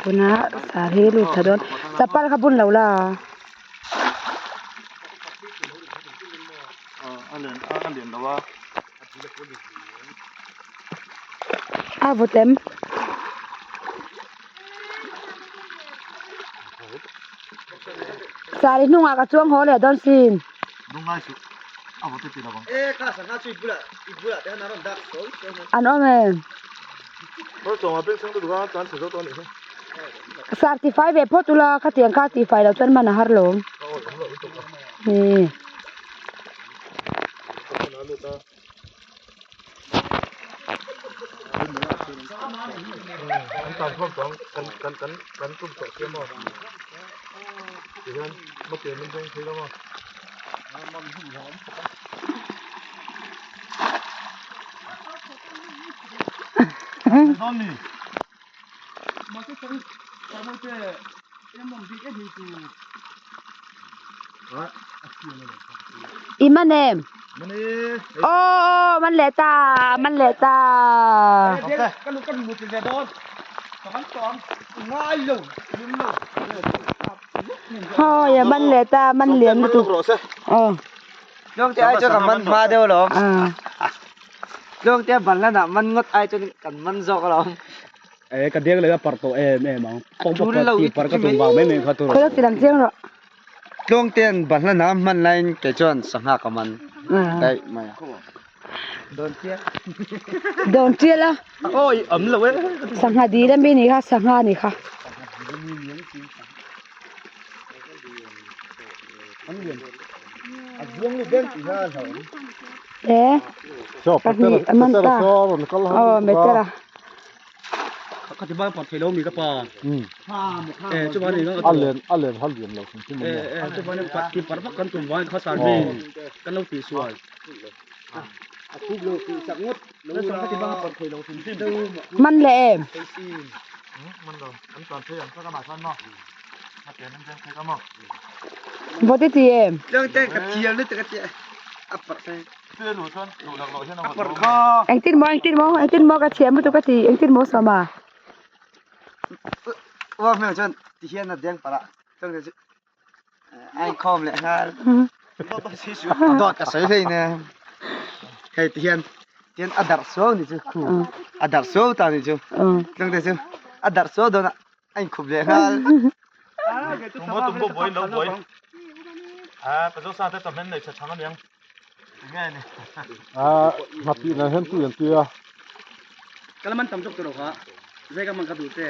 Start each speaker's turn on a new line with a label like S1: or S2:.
S1: คุณนะสาธิลูกถดนจะปั้นขบุญเหล่าล่ะ
S2: อันเหรียญแต่ว่า
S1: บ่เต็มสาธินุ่งกระช่วงหอเลยดอนซีน
S2: นุ่งง่ายสุดบ่ติดแล้วบ่
S3: ข้าสังหาช่วยบุระแต่นั้นดักโอย
S1: อันนั้นแม่
S2: บ่ส่งมาเป็นซึ่งตัวก็ตอนสุดตัวนี้
S1: สาธิไฟเวพอตุลาคเตียงคาติไฟแล้วจนมันหาหลงนี่
S2: ตามพวกสองกันตุ้มตกเสียหมดเดี๋ยวมาเปลี่ยนมันเป็นคือแล้วมั้งตอนนี้มาที่ตรงตอนนี้ยังมันดีแค่ดีกู
S1: อีมันเนม
S2: มันนี่
S1: โอ้มันเหลตา
S3: เด็กกันมุดในดอนสองง่ายลงยืมลง
S1: ฮ่ออย่ามันเหลตามันเหลียนมาตุ
S3: ลงแต่ไอ้เจ้ากับมันมาเดียวหรอลงแต่บันแล้วน่ะมันงดไอ้จนกันมันซอกหรอ
S2: กระเดียกเลยว่าปอร์โตแม่มังปองปกติปอร์ก็ตุงวางไม่มีเขาตัว
S1: เขาติดหลังเสียงหรอ
S3: ลงเตียนบันแล้วน่ะมันไล่แกจนสังหากับมันได้ไหมโดนเจี๊ยแล้ว
S2: โอ้ยเลยเว้ย
S1: สังหาดีแล้วมีนี่ค่ะสังหานี่ค่ะ
S2: ชอบ
S1: แบบนี้มันตาเมตระ
S2: เขาจะบ้านปอดไฟล้มนี่ก็ปอจุบันนี้ก็อันเลนเราถึงที่มันจุบันนี้ปัดกินปัดพักกันตุ่มไว้เขาสารดีกันเราตีสวย
S3: ทุกโลกีสักงด
S2: แล้วสองเขาจะบ้านปอดไฟเราถึงที่
S1: มันแหลม
S2: มันก็อันตอนเที่ยงก็กระบะซ้อนเนาะมาเปลี่ยนน้ำแข็งใส่กระหม่อม
S1: บ่ติเตียม
S3: เรื่องแต่กระเทียมหรือแต่กระเทียมอัปปะใส่
S2: เสื้อหนูชนหนูหลักๆใช่ไหมอัปปะ
S3: ข้อ
S1: เอ็งติดหมอกระเทียมบ่ตุกะติเอ็งติดหมอสมา
S3: ว่าแม่ชนที่เฮียนน่ะเดียงปะละต้องจะไอ้คอมแหละฮะดอดกระใสเลยเนี่ยใครที่เฮียนอัดดับโซ่นี่จ้ะอัดดับโซ่ตานี่จ้ะต้องจะอัดดับโซ่โดนไอ้คุบเลยฮะ
S2: ตุ้มบ่อยแล้วบ่อยไปโซ่ซาแต่ตอนนั้นเลยจะทำอะไรยังง่ายนี่หัดปีนะเห็นตัวอย่างตัว
S3: กะละมันตำจกตัวหรอใช่กะมันกระดูกแต่